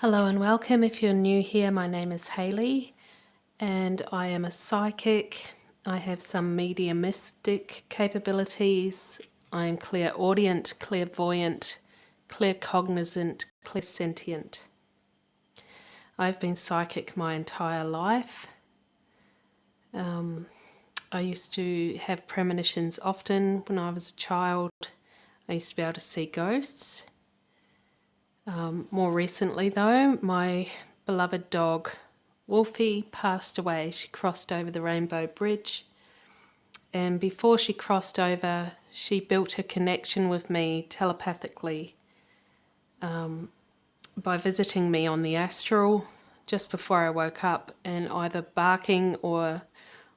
Hello and welcome. If you're new here, my name is Hayley and I am a psychic. I have some mediumistic capabilities. I am clairaudient, clairvoyant, claircognizant, clairsentient. I've been psychic my entire life. I used to have premonitions often when I was a child. I used to be able to see ghosts. More recently though, my beloved dog Wolfie passed away. She crossed over the Rainbow Bridge, and before she crossed over she built a connection with me telepathically by visiting me on the astral just before I woke up, and either barking, or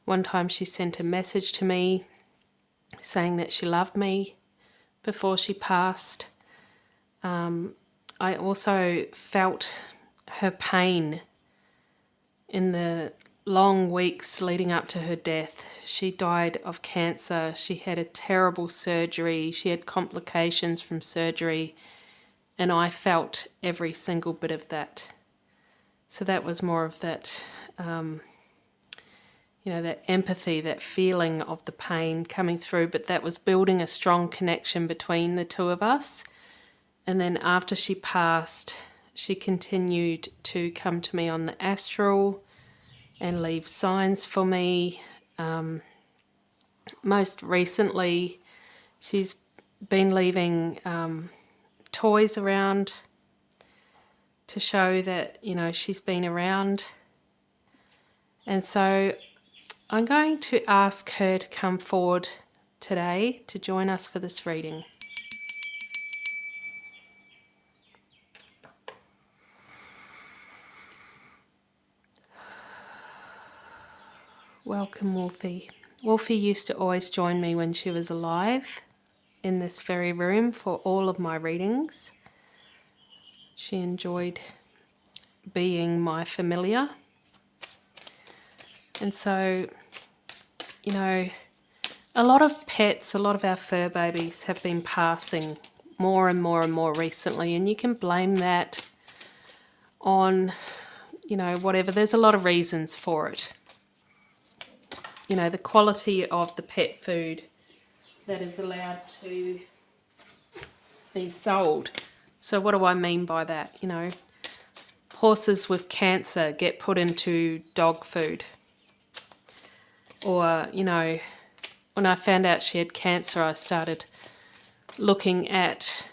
one time she sent a message to me saying that she loved me before she passed. I also felt her pain in the long weeks leading up to her death. She died of cancer. She had a terrible surgery. She had complications from surgery, and I felt every single bit of that. So that was more of that, that empathy, that feeling of the pain coming through, but that was building a strong connection between the two of us. And then after she passed, she continued to come to me on the astral and leave signs for me. Most recently, she's been leaving toys around to show that, she's been around. And so I'm going to ask her to come forward today to join us for this reading. Welcome, Wolfie. Wolfie used to always join me when she was alive in this very room for all of my readings. She enjoyed being my familiar. And so, a lot of pets, a lot of our fur babies have been passing more and more and more recently, and you can blame that on, whatever. There's a lot of reasons for it. The quality of the pet food that is allowed to be sold. So what do I mean by that? Horses with cancer get put into dog food. Or, when I found out she had cancer, I started looking at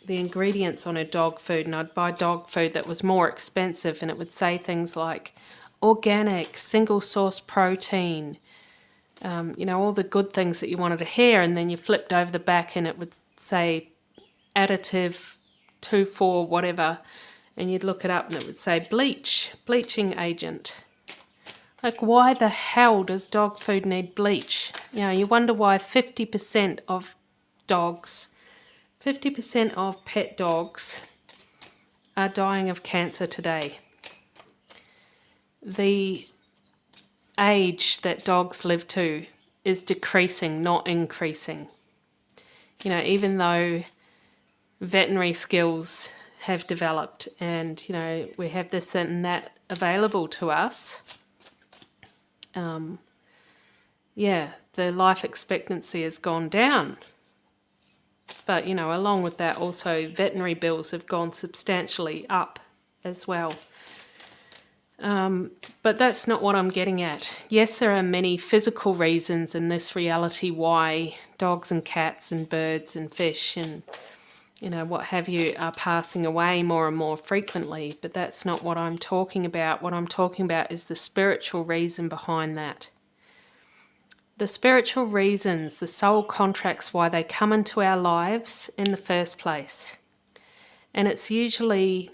the ingredients on her dog food, and I'd buy dog food that was more expensive, and it would say things like organic, single source protein, all the good things that you wanted to hear, and then you flipped over the back and it would say additive 2,4 whatever, and you'd look it up and it would say bleaching agent. Like, why the hell does dog food need bleach? You wonder why 50% of dogs, 50% of pet dogs are dying of cancer today. The age that dogs live to is decreasing, not increasing. Even though veterinary skills have developed and, we have this and that available to us, the life expectancy has gone down. But, along with that, also veterinary bills have gone substantially up as well. But that's not what I'm getting at. Yes, there are many physical reasons in this reality why dogs and cats and birds and fish and, what have you are passing away more and more frequently, but that's not what I'm talking about. What I'm talking about is the spiritual reason behind that. The spiritual reasons, the soul contracts why they come into our lives in the first place. And it's usually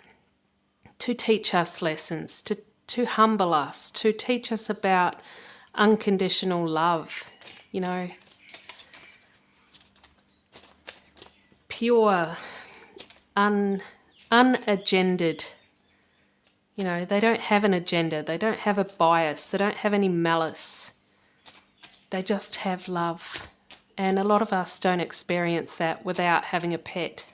to teach us lessons, to humble us, to teach us about unconditional love, pure, unagendered. They don't have an agenda, they don't have a bias, they don't have any malice. They just have love. And a lot of us don't experience that without having a pet.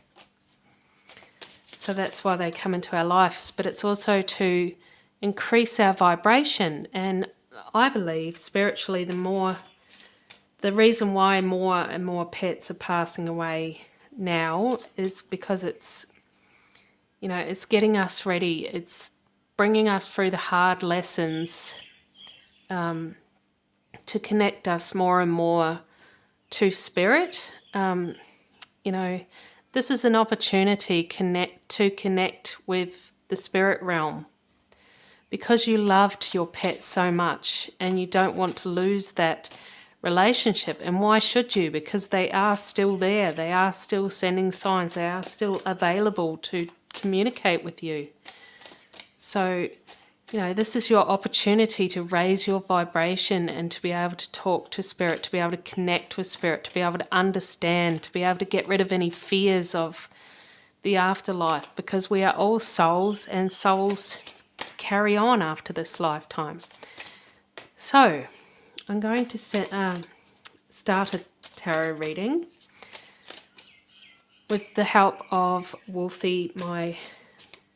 So that's why they come into our lives. But it's also to increase our vibration. And I believe spiritually, the reason why more and more pets are passing away now is because it's getting us ready. It's bringing us through the hard lessons to connect us more and more to spirit. This is an opportunity to connect with the spirit realm, because you loved your pet so much and you don't want to lose that relationship. And why should you? Because they are still there. They are still sending signs. They are still available to communicate with you. So, this is your opportunity to raise your vibration and to be able to talk to spirit, to be able to connect with spirit, to be able to understand, to be able to get rid of any fears of the afterlife, because we are all souls and souls carry on after this lifetime. So, I'm going to start a tarot reading with the help of Wolfie,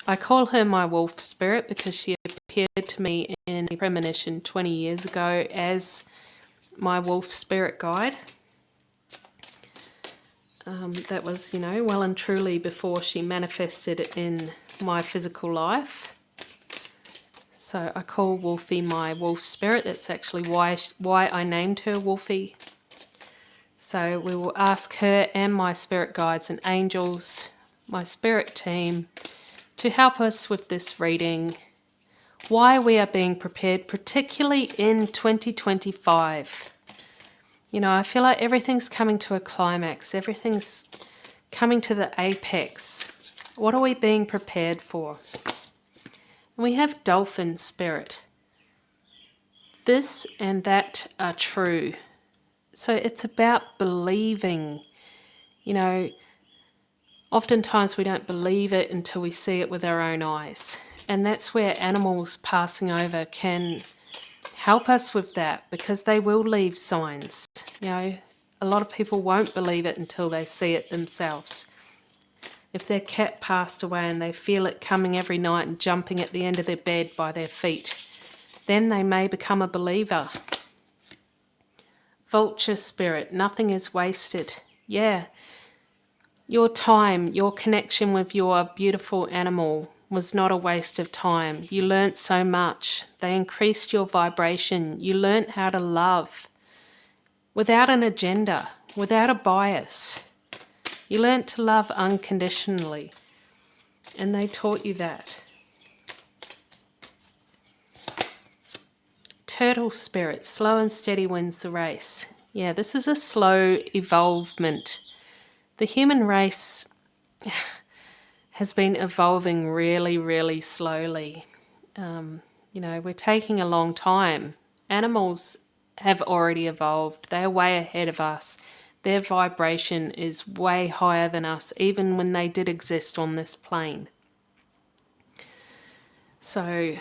I call her my wolf spirit because she appeared to me in a premonition 20 years ago as my wolf spirit guide. That was, well and truly before she manifested in my physical life. So I call Wolfie my wolf spirit. That's actually why I named her Wolfie. So we will ask her and my spirit guides and angels, my spirit team, to help us with this reading, why we are being prepared, particularly in 2025. I feel like everything's coming to a climax. Everything's coming to the apex. What are we being prepared for? And we have dolphin spirit. This and that are true. So it's about believing. Oftentimes we don't believe it until we see it with our own eyes. And that's where animals passing over can help us with that, because they will leave signs. A lot of people won't believe it until they see it themselves. If their cat passed away and they feel it coming every night and jumping at the end of their bed by their feet, then they may become a believer. Vulture spirit, nothing is wasted. Yeah. Your time, your connection with your beautiful animal was not a waste of time. You learnt so much. They increased your vibration. You learnt how to love without an agenda, without a bias. You learnt to love unconditionally, and they taught you that. Turtle spirit, slow and steady wins the race. Yeah, this is a slow evolvement. The human race has been evolving really, really slowly. We're taking a long time. Animals have already evolved. They're way ahead of us. Their vibration is way higher than us, even when they did exist on this plane. So,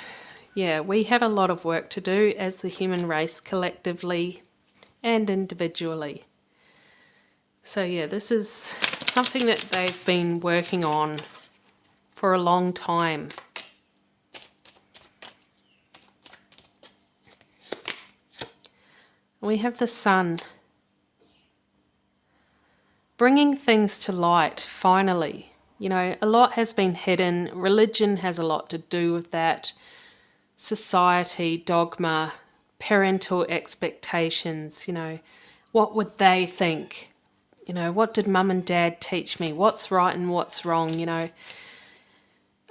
yeah, we have a lot of work to do as the human race collectively and individually. So yeah, this is something that they've been working on for a long time. We have the sun, bringing things to light, finally. A lot has been hidden. Religion has a lot to do with that. Society, dogma, parental expectations, what would they think? What did mum and dad teach me? What's right and what's wrong?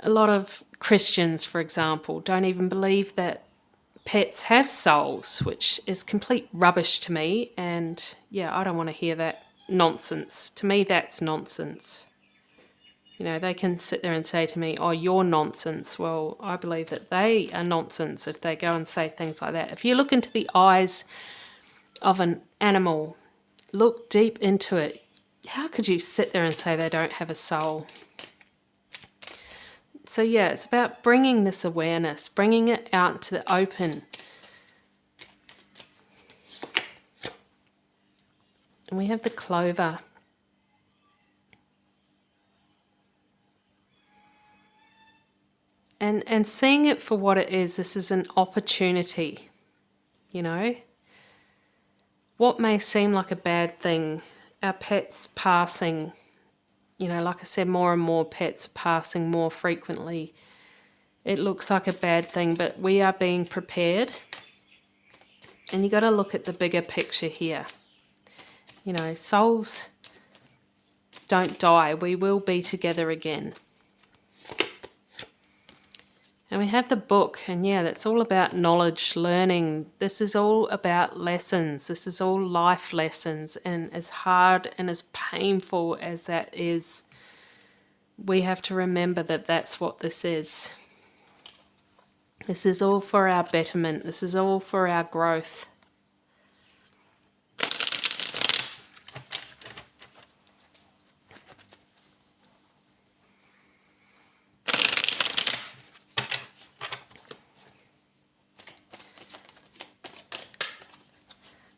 A lot of Christians, for example, don't even believe that pets have souls, which is complete rubbish to me. And yeah, I don't want to hear that nonsense. To me, that's nonsense. They can sit there and say to me, oh, you're nonsense. Well, I believe that they are nonsense if they go and say things like that. If you look into the eyes of an animal, look deep into it, how could you sit there and say they don't have a soul? So yeah, it's about bringing this awareness, bringing it out into the open. And we have the clover. And seeing it for what it is. This is an opportunity, you know. What may seem like a bad thing, our pets passing, you know, like I said, more and more pets passing more frequently. It looks like a bad thing, but we are being prepared. And you got to look at the bigger picture here. You know, souls don't die. We will be together again. And we have the book, and yeah, that's all about knowledge, learning. This is all about lessons. This is all life lessons. And as hard and as painful as that is, we have to remember that that's what this is. This is all for our betterment. This is all for our growth.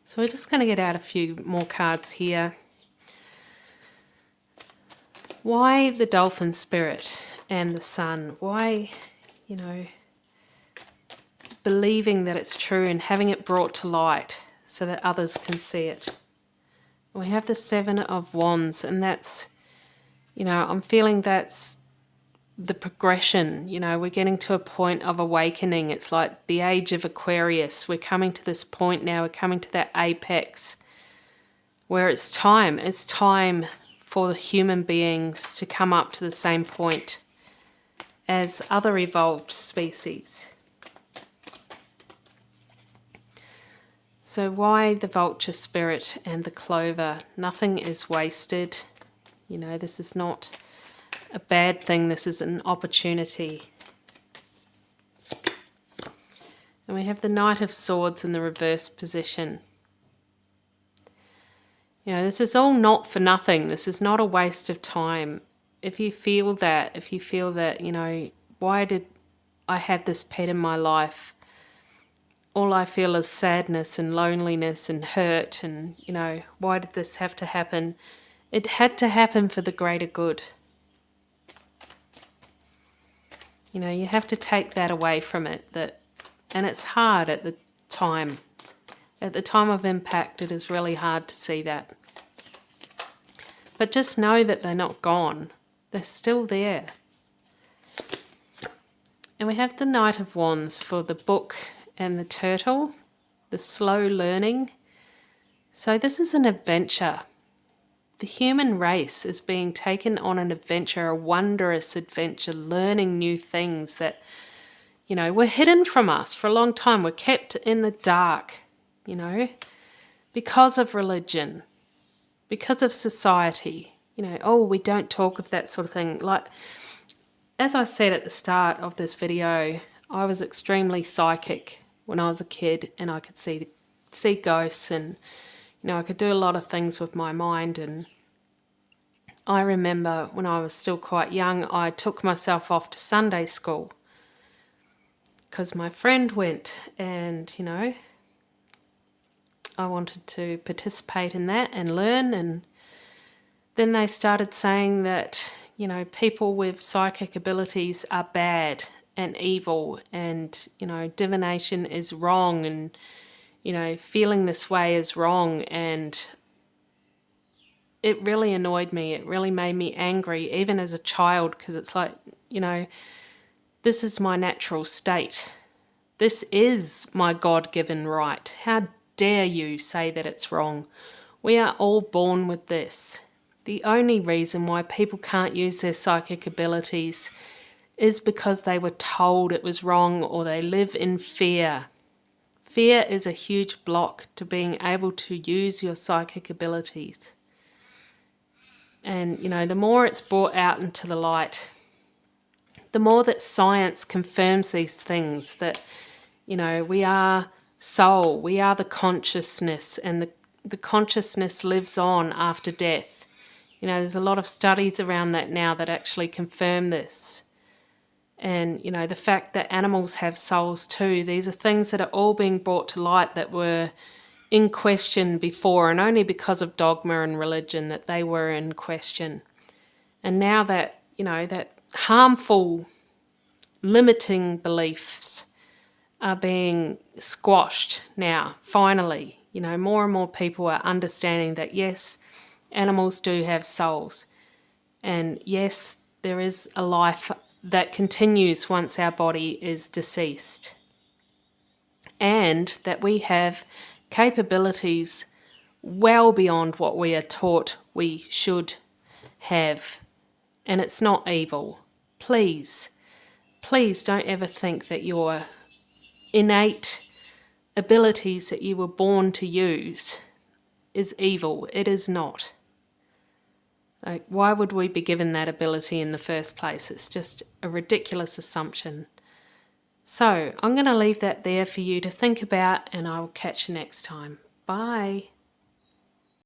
So we're just going to get out a few more cards here. Why the dolphin spirit and the sun? Why, you know, believing that it's true and having it brought to light so that others can see it. We have the Seven of Wands, and that's, you know, I'm feeling that's the progression. You know, we're getting to a point of awakening. It's like the age of Aquarius. We're coming to this point now. We're coming to that apex where it's time. It's time for the human beings to come up to the same point as other evolved species. So why the vulture spirit and the clover? Nothing is wasted. You know, this is not a bad thing. This is an opportunity. And we have the Knight of Swords in the reverse position. You know, this is all not for nothing. This is not a waste of time. If you feel that, you know, why did I have this pet in my life? All I feel is sadness and loneliness and hurt, and, you know, why did this have to happen? It had to happen for the greater good. You know, you have to take that away from it. And it's hard at the time. At the time of impact, it is really hard to see that. But just know that they're not gone. They're still there. And we have the Knight of Wands for the book and the turtle, the slow learning. So this is an adventure. The human race is being taken on an adventure, a wondrous adventure, learning new things that, you know, were hidden from us for a long time. We're kept in the dark, you know, because of religion, because of society. You know, oh, we don't talk of that sort of thing. Like, as I said at the start of this video, I was extremely psychic when I was a kid, and I could see ghosts, and, you know, I could do a lot of things with my mind. And I remember when I was still quite young, I took myself off to Sunday school because my friend went, and, you know, I wanted to participate in that and learn. And then they started saying that, you know, people with psychic abilities are bad and evil, and, you know, divination is wrong, and, you know, feeling this way is wrong. And it really annoyed me. It really made me angry, even as a child, because it's like, you know, this is my natural state. This is my God-given right. How dare you say that it's wrong? We are all born with this. The only reason why people can't use their psychic abilities is because they were told it was wrong, or they live in fear. Fear is a huge block to being able to use your psychic abilities. And, you know, the more it's brought out into the light, the more that science confirms these things, that, you know, we are soul, we are the consciousness, and the consciousness lives on after death. You know, there's a lot of studies around that now that actually confirm this. And, you know, the fact that animals have souls too, these are things that are all being brought to light that were in question before, and only because of dogma and religion that they were in question. And now that, you know, that harmful limiting beliefs are being squashed now, finally. You know, more and more people are understanding that yes, animals do have souls. And yes, there is a life that continues once our body is deceased. And that we have capabilities well beyond what we are taught we should have. And it's not evil. Please, please don't ever think that your innate abilities that you were born to use is evil. It is not. Like, why would we be given that ability in the first place? It's just a ridiculous assumption. So I'm going to leave that there for you to think about, and I will catch you next time. Bye.